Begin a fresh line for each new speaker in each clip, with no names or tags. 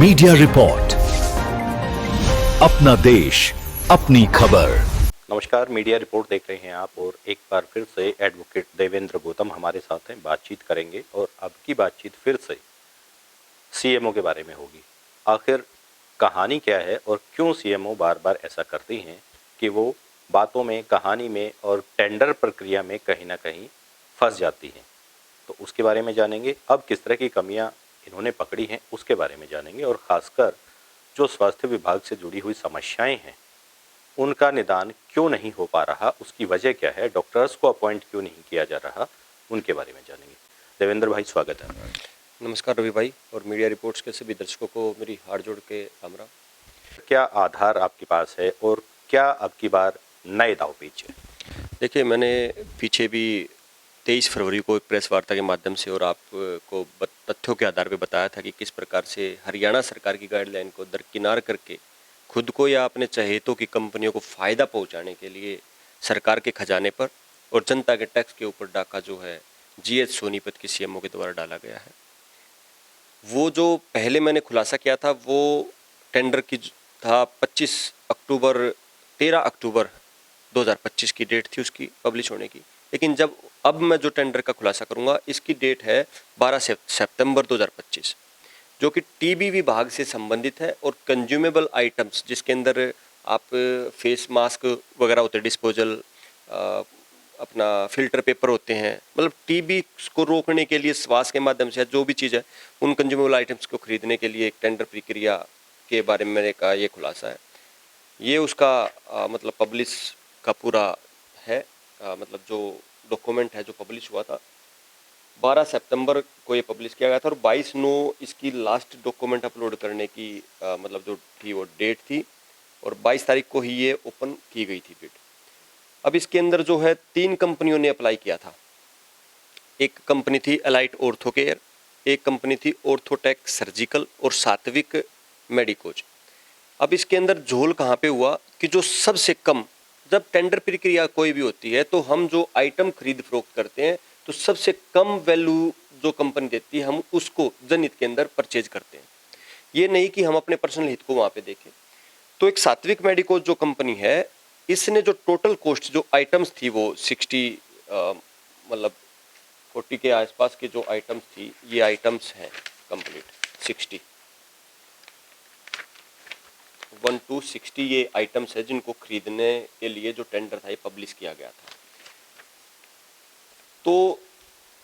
Media report, अपना देश अपनी खबर।
नमस्कार, मीडिया रिपोर्ट देख रहे हैं आप और एक बार फिर से एडवोकेट देवेंद्र गौतम हमारे साथ हैं। बातचीत करेंगे और अब की बातचीत फिर से सीएमओ के बारे में होगी। आखिर कहानी क्या है और क्यों सीएमओ बार बार ऐसा करते हैं कि वो बातों में, कहानी में और टेंडर प्रक्रिया में कहीं ना कहीं फंस जाती हैं। तो उसके बारे में जानेंगे। अब किस तरह की कमियां इन्होंने पकड़ी हैं उसके बारे में जानेंगे और ख़ासकर जो स्वास्थ्य विभाग से जुड़ी हुई समस्याएं हैं उनका निदान क्यों नहीं हो पा रहा, उसकी वजह क्या है, डॉक्टर्स को अपॉइंट क्यों नहीं किया जा रहा, उनके बारे में जानेंगे। देवेंद्र भाई, स्वागत है।
नमस्कार रवि भाई और मीडिया रिपोर्ट्स के सभी दर्शकों को मेरी हाथ जोड़ के राम राम।
क्या आधार आपके पास है और क्या अब की बार नए दाव पेच है?
देखिए, मैंने पीछे भी 23 फरवरी को एक प्रेस वार्ता के माध्यम से और आपको तथ्यों के आधार पर बताया था कि किस प्रकार से हरियाणा सरकार की गाइडलाइन को दरकिनार करके खुद को या अपने चहेतों की कंपनियों को फ़ायदा पहुंचाने के लिए सरकार के खजाने पर और जनता के टैक्स के ऊपर डाका जो है जीएच सोनीपत के सीएमओ के द्वारा डाला गया है। वो जो पहले मैंने खुलासा किया था वो टेंडर की था 13 अक्टूबर 2025 की डेट थी उसकी पब्लिश होने की। लेकिन अब मैं जो टेंडर का खुलासा करूंगा इसकी डेट है 12 सितंबर 2025, जो कि टीबी विभाग से संबंधित है और कंज्यूमेबल आइटम्स जिसके अंदर आप फेस मास्क वगैरह होते हैं, डिस्पोजल, अपना फिल्टर पेपर होते हैं, मतलब टीबी को रोकने के लिए श्वास के माध्यम से जो भी चीज़ है उन कंज्यूमेबल आइटम्स को खरीदने के लिए एक टेंडर प्रक्रिया के बारे में मैंने कहा ये खुलासा है। ये उसका मतलब पब्लिश का पूरा है, मतलब जो डॉक्यूमेंट है जो पब्लिश हुआ था 12 सितंबर को ये पब्लिश किया गया था और 22/9 इसकी लास्ट डॉक्यूमेंट अपलोड करने की मतलब जो थी वो डेट थी और 22 तारीख को ही ये ओपन की गई थी बिड। अब इसके अंदर जो है 3 कंपनियों ने अप्लाई किया था। एक कंपनी थी एलाइट ऑर्थो केयर, एक कंपनी थी ऑर्थोटेक सर्जिकल और सात्विक मेडिकोज। अब इसके अंदर झोल कहाँ पे हुआ कि जो सबसे कम, जब टेंडर प्रक्रिया कोई भी होती है तो हम जो आइटम खरीद फरोख्त करते हैं तो सबसे कम वैल्यू जो कंपनी देती है हम उसको जनहित के अंदर परचेज करते हैं। ये नहीं कि हम अपने पर्सनल हित को वहाँ पे देखें। तो एक सात्विक मेडिकोज जो कंपनी है इसने जो टोटल कॉस्ट जो आइटम्स थी वो 60 मतलब 40 के आसपास के जो आइटम्स थी, ये आइटम्स हैं कंप्लीट 60 ये आइटम्स है जिनको खरीदने के लिए जो टेंडर था ये पब्लिश किया गया था। तो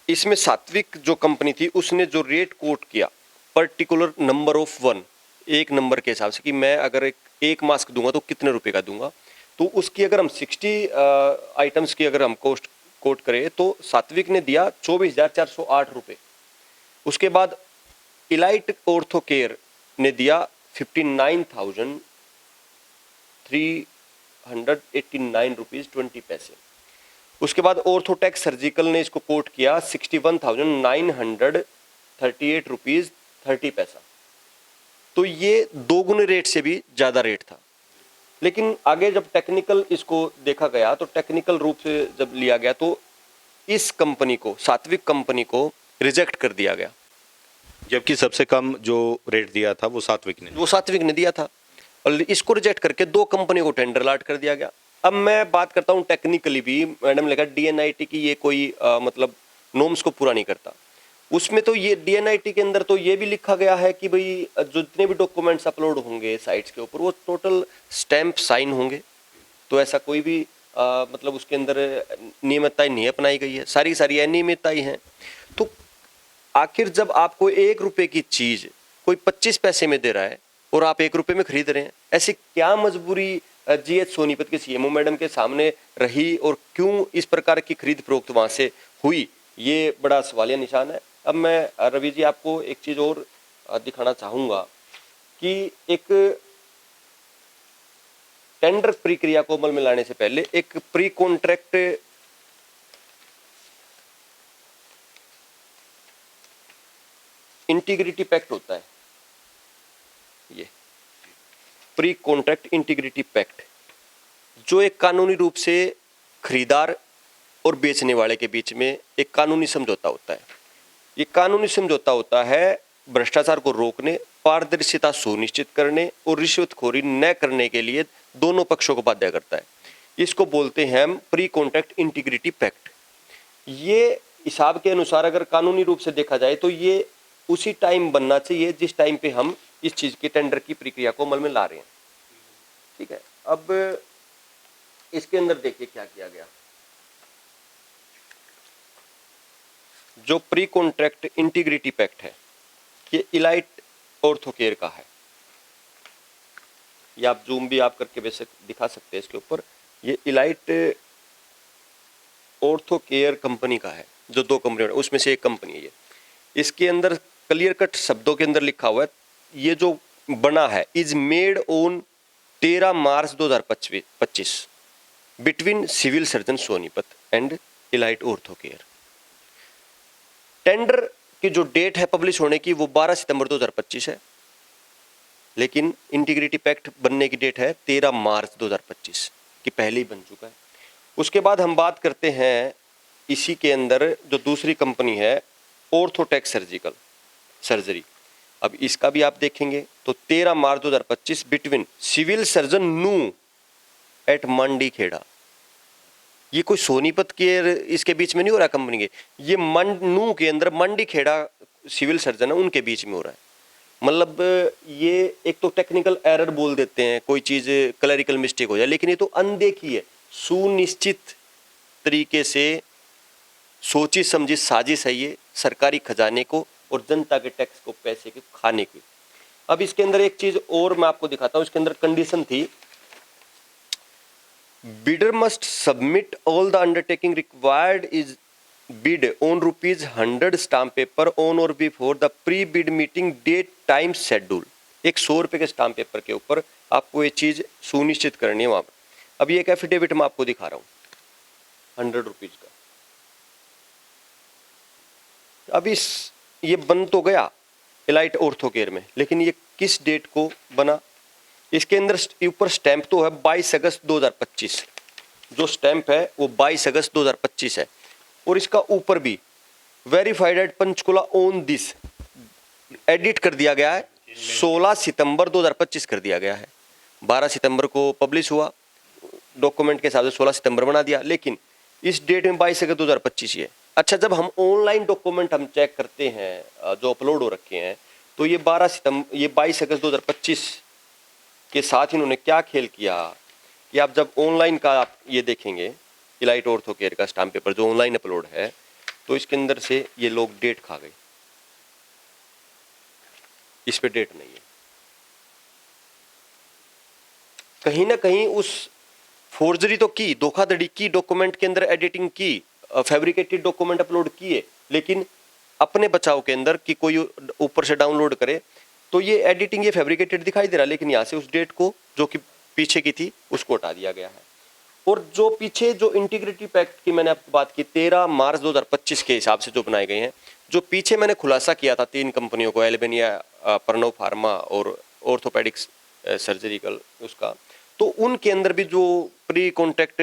इसमें सात्विक जो कंपनी थी उसने जो रेट कोट किया पर्टिकुलर नंबर ऑफ 1, एक नंबर के हिसाब से कि मैं अगर एक मास्क दूंगा तो कितने रुपए का दूंगा, तो उसकी अगर हम 60 आइटम्स की अगर हम कॉस्ट कोट करें तो सात्विक ने दिया 24,408 रुपये। उसके बाद इलाइट ऑर्थो केयर ने दिया 59,389 रुपीज़ 20 पैसे। उसके बाद ऑर्थोटेक सर्जिकल ने इसको कोट किया 61,938 रुपीज़ 30 पैसा। तो ये 2 गुने रेट से भी ज़्यादा रेट था। लेकिन आगे जब टेक्निकल इसको देखा गया तो टेक्निकल रूप से जब लिया गया तो इस कंपनी को, सात्विक कंपनी को रिजेक्ट कर दिया गया।
जबकि सबसे कम जो रेट दिया था वो सात्विक ने
दिया था और इसको रिजेक्ट करके 2 कंपनी को टेंडर अलॉट कर दिया गया। अब मैं बात करता हूँ टेक्निकली भी, मैडम ने कहा डीएनआईटी की ये कोई मतलब नॉर्म्स को पूरा नहीं करता। उसमें तो ये डीएनआईटी के अंदर तो ये भी लिखा गया है कि भाई जो जितने भी डॉक्यूमेंट्स अपलोड होंगे साइट्स के ऊपर वो टोटल स्टैंप साइन होंगे। तो ऐसा कोई भी मतलब उसके अंदर नियमितताएं नहीं अपनाई गई है, सारी अनियमितताएं हैं। तो आखिर जब आपको 1 रुपए की चीज कोई 25 पैसे में दे रहा है और आप 1 रुपए में खरीद रहे हैं, ऐसी क्या मजबूरी जीएच सोनीपत के सीएमओ मैडम के सामने रही और क्यों इस प्रकार की खरीद फरोख्त वहां से हुई, ये बड़ा सवालिया निशान है। अब मैं रवि जी आपको एक चीज और दिखाना चाहूंगा कि एक टेंडर प्रक्रिया को अमल में लाने से पहले एक प्री कॉन्ट्रैक्ट इंटीग्रिटी पैक्ट होता है। ये प्री कॉन्ट्रैक्ट इंटीग्रिटी पैक्ट जो एक कानूनी रूप से खरीदार और बेचने वाले के बीच में एक कानूनी समझौता होता है। ये कानूनी समझौता होता है भ्रष्टाचार को रोकने पारदर्शिता सुनिश्चित करने और रिश्वतखोरी न करने के लिए दोनों पक्षों को बाध्य करता है। इसको बोलते हैं हम प्री कॉन्ट्रैक्ट इंटीग्रिटी पैक्ट। ये हिसाब के अनुसार अगर कानूनी रूप से देखा जाए तो ये उसी टाइम बनना चाहिए जिस टाइम पे हम इस चीज की टेंडर की प्रक्रिया को अमल में ला रहे हैं। ठीक है, अब इसके अंदर देखिए क्या किया गया। जो प्री कॉन्ट्रैक्ट इंटीग्रिटी पैक्ट है ये इलाइट ऑर्थोकेयर का है। ये आप जूम भी आप करके वैसे दिखा सकते हैं इसके ऊपर। ये इलाइट ऑर्थोकेयर कंपनी का है, जो दो कंपनी उसमें से एक कंपनी है ये। इसके अंदर क्लियर कट शब्दों के अंदर लिखा हुआ है, ये जो बना है is made on 13 March 2025 between civil surgeon Sonipat and Elite Orthocare. Tender की जो डेट है पब्लिश होने की वो 12 सितंबर 2025 है, लेकिन इंटीग्रिटी पैक्ट बनने की डेट है 13 मार्च 2025 की, पहले ही बन चुका है। उसके बाद हम बात करते हैं इसी के अंदर जो दूसरी कंपनी है ऑर्थोटेक्स सर्जिकल सर्जरी। अब इसका भी आप देखेंगे तो 13 मार्च 2025 बिटवीन सिविल सर्जन नू एट मंडी खेड़ा। ये कोई सोनीपत के इसके बीच में नहीं हो रहा कंपनी के, ये नू के अंदर मंडी खेड़ा सिविल सर्जन है उनके बीच में हो रहा है। मतलब ये एक तो टेक्निकल एरर बोल देते हैं, कोई चीज क्लरिकल मिस्टेक हो जाए, लेकिन ये तो अनदेखी है, सुनिश्चित तरीके से सोची समझी साजिश है ये सरकारी खजाने को और जनता के टैक्स को पैसे के खाने की। अब इसके अंदर एक चीज और मैं आपको दिखाता हूं। इसके अंदर कंडीशन थी bidder must submit all the undertaking required is bid on ₹100 stamp paper on or before the pre bid meeting date time schedule. एक 100 रुपए के स्टाम्प पेपर के ऊपर आपको ये चीज सुनिश्चित करनी है वहां पर। अब ये एक एफिडेविट मैं आपको दिखा रहा हूं 100 रुपीज का। अब ये बन तो गया इलाइट ऑर्थोकेयर में, लेकिन ये किस डेट को बना? इसके अंदर ऊपर स्टैंप तो है 22 अगस्त 2025, जो स्टैंप है वो 22 अगस्त 2025 है, और इसका ऊपर भी verified at Panchkula on this edit कर दिया गया है, 16 सितंबर 2025 कर दिया गया है। 12 सितंबर को पब्लिश हुआ, डॉक्यूमेंट के हिसाब से 16 सितंबर बना दिया, लेकिन इस डेट में 22 अगस्त 2025 है। अच्छा, जब हम ऑनलाइन डॉक्यूमेंट हम चेक करते हैं जो अपलोड हो रखे हैं, तो ये 22 अगस्त 2025 के साथ इन्होंने क्या खेल किया कि आप जब ऑनलाइन का आप ये देखेंगे इलाइट ऑर्थोकेयर का स्टाम्प पेपर जो ऑनलाइन अपलोड है, तो इसके अंदर से ये लोग डेट खा गए, इस पे डेट नहीं है। कहीं ना कहीं उस फोर्जरी तो की, धोखाधड़ी की, डॉक्यूमेंट के अंदर एडिटिंग की, फैब्रिकेटेड डॉक्यूमेंट अपलोड किए, लेकिन अपने बचाव के अंदर कि कोई ऊपर से डाउनलोड करे तो ये एडिटिंग ये फैब्रिकेटेड दिखाई दे रहा है, लेकिन यहाँ से उस डेट को जो कि पीछे की थी उसको हटा दिया गया है। और जो पीछे जो इंटीग्रिटी पैक्ट की मैंने आपको बात की 13 मार्च 2025 के हिसाब से जो बनाए गए हैं, जो पीछे मैंने खुलासा किया था 3 कंपनियों को, एल्बेनिया, परनव फार्मा और ऑर्थोपेडिक्स सर्जरिकल, उसका तो उनके अंदर भी जो प्री कॉन्ट्रैक्ट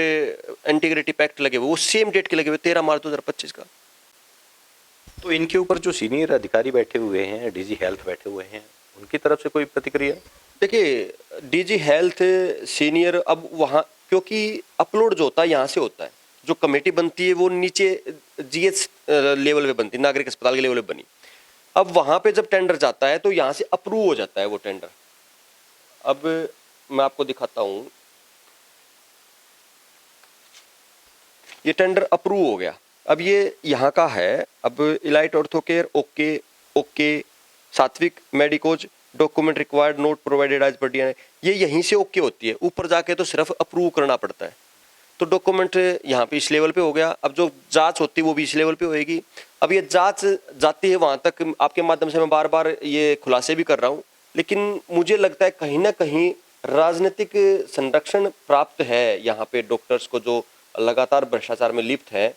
इंटीग्रिटी पैक्ट लगे हुए वो सेम डेट के लगे हुए 13 मार्च 2025 का।
तो इनके ऊपर जो सीनियर अधिकारी बैठे हुए हैं, डीजी हेल्थ बैठे हुए हैं, उनकी तरफ से कोई प्रतिक्रिया?
देखिए, डीजी हेल्थ सीनियर अब वहाँ, क्योंकि अपलोड जो होता है यहाँ से होता है, जो कमेटी बनती है वो नीचे जीएच लेवल पे बनती है, नागरिक अस्पताल के लेवल पे बनी। अब वहाँ पे जब टेंडर जाता है तो यहाँ से अप्रूव हो जाता है वो टेंडर। अब मैं आपको दिखाता हूँ, ये टेंडर अप्रूव हो गया। अब ये यहाँ का है। अब Elite Orthocare okay Satvik Medicos document required not provided as per DNA, ये यहीं से ओके होती है, ऊपर जाके तो सिर्फ अप्रूव करना पड़ता है। तो डॉक्यूमेंट यहाँ पे इस लेवल पे हो गया। अब जो जांच होती है वो भी इस लेवल पे होएगी। अब ये जांच जाती है वहाँ तक, आपके माध्यम से मैं बार बार ये खुलासे भी कर रहा हूँ, लेकिन मुझे लगता है कहीं ना कहीं राजनीतिक संरक्षण प्राप्त है यहाँ पे डॉक्टर्स को जो लगातार भ्रष्टाचार में लिप्त है।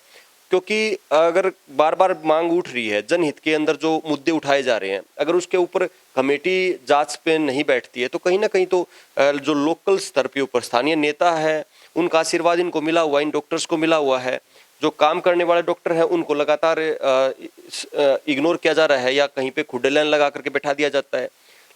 क्योंकि अगर बार बार मांग उठ रही है, जनहित के अंदर जो मुद्दे उठाए जा रहे हैं, अगर उसके ऊपर कमेटी जांच पे नहीं बैठती है तो कहीं ना कहीं तो जो लोकल स्तर पे ऊपर स्थानीय नेता है उनका आशीर्वाद इनको मिला हुआ, इन डॉक्टर्स को मिला हुआ है। जो काम करने वाले डॉक्टर हैं उनको लगातार इग्नोर किया जा रहा है या कहीं पे खुडे लाइन लगा करके बैठा दिया जाता है।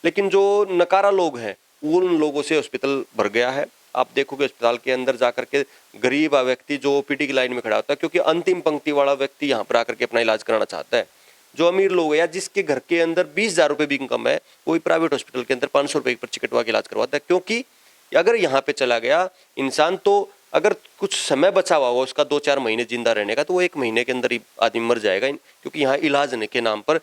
लेकिन जो नकारा लोग हैं उन लोगों से हॉस्पिटल भर गया है। आप देखोगे अस्पताल के अंदर जाकर के गरीब व्यक्ति जो ओपीडी की लाइन में खड़ा होता है, क्योंकि अंतिम पंक्ति वाला व्यक्ति यहाँ पर आकर के अपना इलाज कराना चाहता है। जो अमीर लोग हैं या जिसके घर के अंदर 20,000 रुपये भी इनकम है, वही प्राइवेट हॉस्पिटल के अंदर 500 रुपये की पर्ची कटवा के इलाज करवाता है। क्योंकि अगर यहाँ पे चला गया इंसान, तो अगर कुछ समय बचा हुआ उसका 2-4 महीने जिंदा रहने का, तो वो 1 महीने के अंदर ही आदमी मर जाएगा। क्योंकि यहाँ इलाज के नाम पर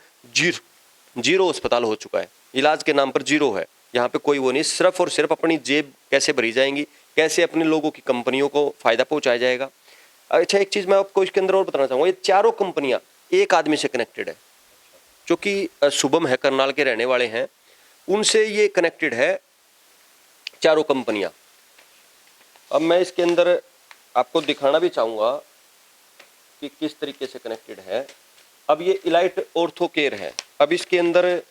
जीरो अस्पताल हो चुका है, इलाज के नाम पर जीरो है। यहाँ पे कोई वो नहीं, सिर्फ और सिर्फ अपनी जेब कैसे भरी जाएंगी, कैसे अपने लोगों की कंपनियों को फायदा पहुंचाया जाएगा। अच्छा, एक चीज मैं आपको इसके अंदर और बताना चाहूंगा, ये चारों कंपनियां एक आदमी से कनेक्टेड है, जो कि शुभम है, करनाल के रहने वाले हैं, उनसे ये कनेक्टेड है चारों कंपनियां। अब मैं इसके अंदर आपको दिखाना भी चाहूंगा कि किस तरीके से कनेक्टेड है। अब ये इलाइट ऑर्थो केयर है। अब इसके अंदर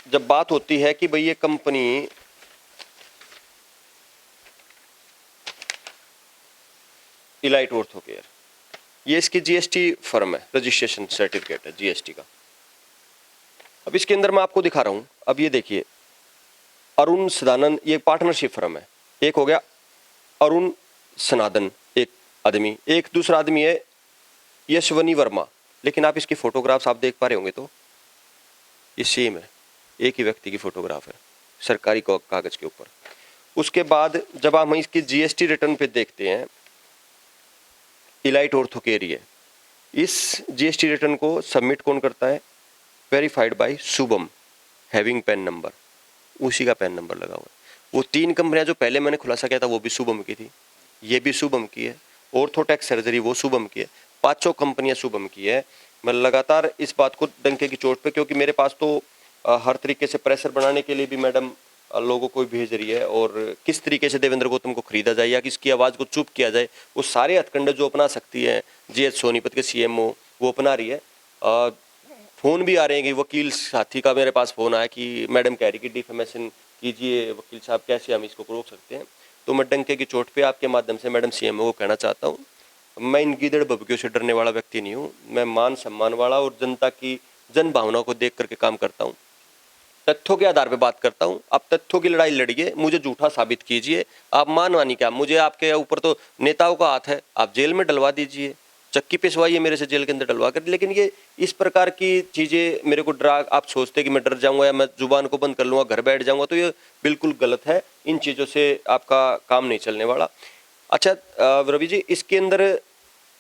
जब बात होती है कि भाई ये कंपनी इलाइट ऑर्थो केयर, ये इसकी जीएसटी फर्म है, रजिस्ट्रेशन सर्टिफिकेट है जीएसटी का। अब इसके अंदर मैं आपको दिखा रहा हूं। अब ये देखिए, अरुण सदानंद, ये पार्टनरशिप फर्म है। एक हो गया अरुण सनादन, एक आदमी, एक दूसरा आदमी है यशवनी वर्मा। लेकिन आप इसकी फोटोग्राफ्स आप देख पा रहे होंगे तो ये सेम है, एक ही व्यक्ति की फोटोग्राफ है सरकारी कागज के ऊपर। उसके बाद जब हम इसकी जीएसटी रिटर्न पे देखते हैं, इलाइट ऑर्थो केयर है, इस जीएसटी रिटर्न को सबमिट कौन करता है? Verified bye Shubham having pan number, उसी का पैन नंबर लगा हुआ है। वो 3 कंपनियां जो पहले मैंने खुलासा किया था वो भी शुभम की थी, ये भी शुभम की है, ऑर्थोटेक सर्जरी वो शुभम की है, 5 कंपनियां शुभम की है। मैं लगातार इस बात को डंके की चोट पे, क्योंकि मेरे पास तो हर तरीके से प्रेशर बनाने के लिए भी मैडम लोगों को भेज रही है, और किस तरीके से देवेंद्र गौतम को खरीदा जाए या किसकी आवाज़ को चुप किया जाए, वो सारे हथकंडे जो अपना सकती है जीएच सोनीपत के सीएमओ वो अपना रही है। फ़ोन भी आ रहे हैं कि वकील साथी का मेरे पास फ़ोन आया कि मैडम कह रही कि डिफेमेशन कीजिए वकील साहब, कैसे हम इसको रोक सकते हैं। तो मैं डंके की चोट पे आपके माध्यम से मैडम सीएमओ को कहना चाहता हूँ, मैं इन गीदड़ बबकियों से डरने वाला व्यक्ति नहीं हूँ। मैं मान सम्मान वाला और जनता की जन भावना को देख करके काम करता हूँ, तथ्यों के आधार पे बात करता हूँ। आप तथ्यों की लड़ाई लड़िए, मुझे झूठा साबित कीजिए। आप मानवानी क्या, मुझे आपके ऊपर तो नेताओं का हाथ है, आप जेल में डलवा दीजिए, चक्की पिसवाइए मेरे से जेल के अंदर डलवा कर। लेकिन ये इस प्रकार की चीज़ें मेरे को डरा, आप सोचते हैं कि मैं डर जाऊंगा या मैं जुबान को बंद कर लूँगा, घर बैठ जाऊंगा, तो ये बिल्कुल गलत है। इन चीज़ों से आपका काम नहीं चलने वाला। अच्छा रवि जी, इसके अंदर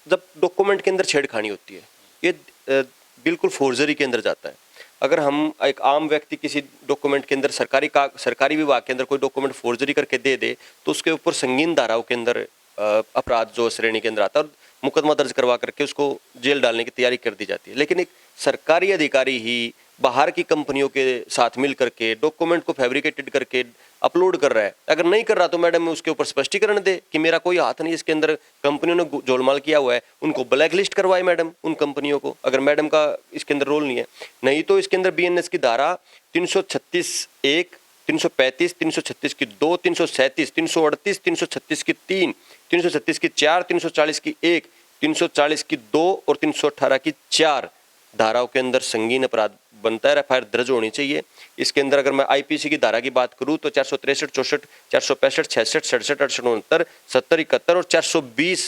जब डॉक्यूमेंट के अंदर छेड़खानी होती है, ये बिल्कुल फोर्जरी के अंदर जाता है। अगर हम एक आम व्यक्ति किसी डॉक्यूमेंट के अंदर सरकारी विभाग के अंदर कोई डॉक्यूमेंट फोर्जरी करके दे दे, तो उसके ऊपर संगीन धाराओं के अंदर अपराध जो श्रेणी के अंदर आता है, और मुकदमा दर्ज करवा करके उसको जेल डालने की तैयारी कर दी जाती है। लेकिन एक सरकारी अधिकारी ही बाहर की कंपनियों के साथ मिल करके डॉक्यूमेंट को फैब्रिकेटेड करके अपलोड कर रहा है। अगर नहीं कर रहा तो मैडम उसके ऊपर स्पष्टीकरण दे कि मेरा कोई हाथ नहीं, इसके अंदर कंपनियों ने गोलमाल किया हुआ है, उनको ब्लैक लिस्ट करवाए मैडम उन कंपनियों को, अगर मैडम का इसके अंदर रोल नहीं है। नहीं तो इसके अंदर बीएनएस की धारा 336(1), 335, 336 की 2, 337, 338, 336 की 3, 336 की 4, 340 की 1, 340 की 2 और 318 की 4 धाराओं के अंदर संगीन अपराध बनता है, एफआईआर दर्ज होनी चाहिए। इसके अंदर अगर मैं आईपीसी की धारा की बात करूं तो 463, 64, 465, 66, 67, 68, 69, 70, 71 और 420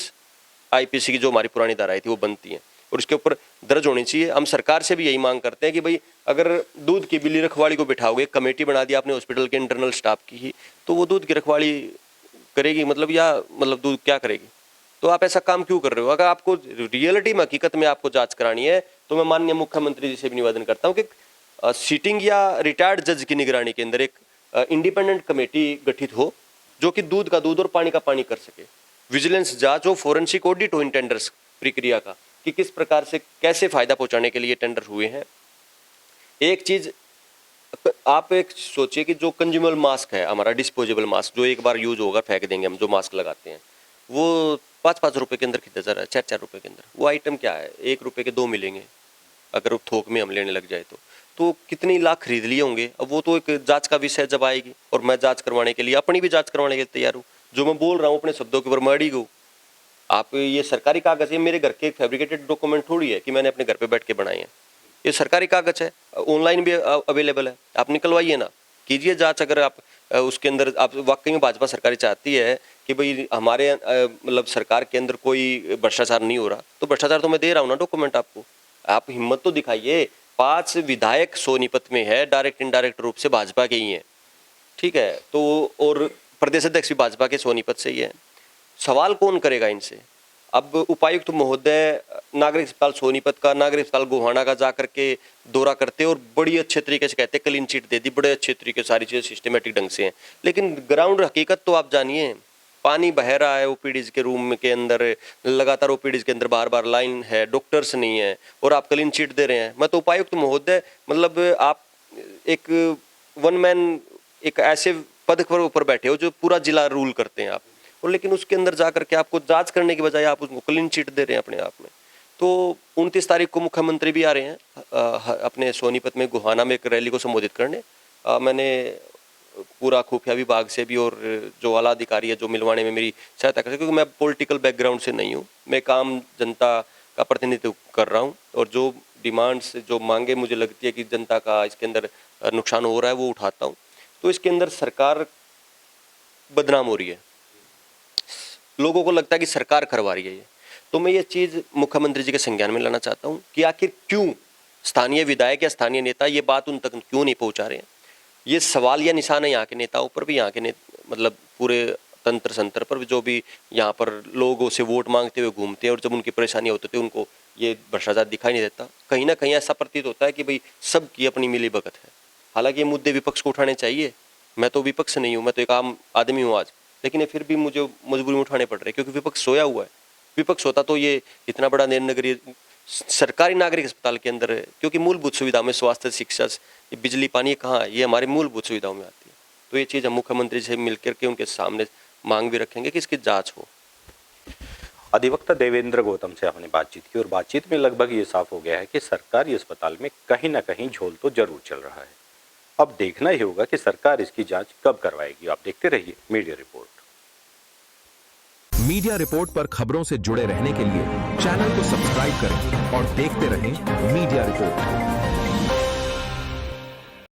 आईपीसी की जो हमारी पुरानी धाराएं थी वो बनती हैं, और इसके ऊपर दर्ज होनी चाहिए। हम सरकार से भी यही मांग करते हैं कि भाई अगर दूध की बिल्ली रखवाली को बिठाओगे, कमेटी बना दी आपने हॉस्पिटल के इंटरनल स्टाफ की ही, तो वो दूध की रखवाली करेगी मतलब दूध क्या करेगी? तो आप ऐसा काम क्यों कर रहे हो? अगर आपको रियलिटी में हकीकत में आपको जांच करानी है तो मैं माननीय मुख्यमंत्री जी से भी निवेदन करता हूँ कि सीटिंग या रिटायर्ड जज की निगरानी के अंदर एक इंडिपेंडेंट कमेटी गठित हो जो कि दूध का दूध और पानी का पानी कर सके, विजिलेंस जांच हो, फोरेंसिक ऑडिट हो इन टेंडर्स प्रक्रिया का कि किस प्रकार से कैसे फायदा पहुंचाने के लिए टेंडर हुए हैं। एक चीज आप एक सोचिए कि जो कंज्यूमेबल मास्क है हमारा, डिस्पोजेबल मास्क जो एक बार यूज होगा फेंक देंगे हम, जो मास्क लगाते हैं वो 5-5 रुपए के अंदर खरीदा जा रहा है, 4-4 रुपए के अंदर। वो आइटम क्या है, 1 रुपए के 2 मिलेंगे अगर वो थोक में हम लेने लग जाए तो कितनी लाख खरीद लिए होंगे। अब वो तो एक जांच का विषय जब आएगी, और मैं जांच करवाने के लिए, अपनी भी जांच करवाने के लिए तैयार हूँ। जो मैं बोल रहा हूँ अपने शब्दों के ऊपर मैं अड़ी हूँ। आप ये सरकारी कागज है, मेरे घर के एक फैब्रिकेटेड डॉक्यूमेंट थोड़ी है कि मैंने अपने घर पे बैठ के बनाए हैं, ये सरकारी कागज है। ऑनलाइन भी अवेलेबल है, आप निकलवाइए ना, कीजिए जांच। अगर आप उसके अंदर आप वाकई में भाजपा सरकार चाहती है कि भाई हमारे मतलब सरकार के अंदर कोई भ्रष्टाचार नहीं हो रहा, तो भ्रष्टाचार तो मैं दे रहा हूँ ना डॉक्यूमेंट आपको, आप हिम्मत तो दिखाइए। 5 विधायक सोनीपत में है, डायरेक्ट इनडायरेक्ट रूप से भाजपा के ही हैं, ठीक है, तो और प्रदेश अध्यक्ष भी भाजपा के सोनीपत से ही है। सवाल कौन करेगा इनसे? अब उपायुक्त महोदय नागरिक अस्पताल सोनीपत का, नागरिक अस्पताल गोहाना का जा करके दौरा करते और बड़ी अच्छे तरीके से कहते क्लीन चिट दे दी, बड़े अच्छे तरीके से सारी चीज़ें सिस्टमेटिक ढंग से हैं, लेकिन ग्राउंड हकीकत तो आप जानिए, पानी बह रहा है ओपीडीज के रूम के अंदर, लगातार ओपीडीज के अंदर बार बार लाइन है, डॉक्टर्स नहीं है, और आप क्लीन चिट दे रहे हैं। मैं तो उपायुक्त महोदय, मतलब आप एक वन मैन, एक ऐसे पद पर ऊपर बैठे हो जो पूरा जिला रूल करते हैं आप, और लेकिन उसके अंदर जाकर के आपको जांच करने की बजाय आप उसको क्लीन चिट दे रहे हैं अपने आप में। तो 29 तारीख को मुख्यमंत्री भी आ रहे हैं अपने सोनीपत में गोहाना में एक रैली को संबोधित करने। मैंने पूरा खुफिया विभाग से भी और जो आला अधिकारी है जो मिलवाने में मेरी सहायता कर, क्योंकि मैं पॉलिटिकल बैकग्राउंड से नहीं हूँ, मैं काम जनता का प्रतिनिधित्व कर रहा हूँ, और जो डिमांड्स जो मांगे मुझे लगती है कि जनता का इसके अंदर नुकसान हो रहा है वो उठाता हूँ। तो इसके अंदर सरकार बदनाम हो रही है, लोगों को लगता है कि सरकार करवा रही है ये। तो मैं ये चीज़ मुख्यमंत्री जी के संज्ञान में लाना चाहता हूँ कि आखिर क्यों स्थानीय विधायक या स्थानीय नेता ये बात उन तक क्यों नहीं पहुँचा रहे हैं। ये सवाल या निशान है यहाँ के नेताओं पर भी, यहाँ के मतलब पूरे तंत्र संत्र पर भी, जो भी यहाँ पर लोगों से वोट मांगते हुए घूमते हैं, और जब उनकी परेशानी होती है उनको ये भ्रष्टाचार दिखाई नहीं देता। कहीं ना कहीं ऐसा प्रतीत होता है कि भाई सबकी अपनी मिली भगत है। हालांकि ये मुद्दे विपक्ष को उठाने चाहिए, मैं तो विपक्ष नहीं हूँ, मैं तो एक आम आदमी हूँ आज, लेकिन ये फिर भी मुझे मजबूरी में उठाने पड़ रहे हैं, क्योंकि विपक्ष सोया हुआ है। विपक्ष होता तो ये इतना बड़ा नगरीय सरकारी नागरिक अस्पताल के अंदर है, क्योंकि मूलभूत सुविधा में स्वास्थ्य, शिक्षा, बिजली, पानी, ये कहाँ है, ये हमारी मूलभूत सुविधाओं में आती है। तो ये चीज़ हम मुख्यमंत्री से मिलकर के उनके सामने मांग भी रखेंगे कि इसकी जाँच हो।
अधिवक्ता देवेंद्र गौतम से हमने बातचीत की, और बातचीत में लगभग ये साफ हो गया है कि सरकारी अस्पताल में कहीं ना कहीं झोल तो जरूर चल रहा है। अब देखना ही होगा कि सरकार इसकी जांच कब करवाएगी। आप देखते रहिए मीडिया रिपोर्ट।
मीडिया रिपोर्ट पर खबरों से जुड़े रहने के लिए चैनल को सब्सक्राइब करें और देखते रहें मीडिया रिपोर्ट।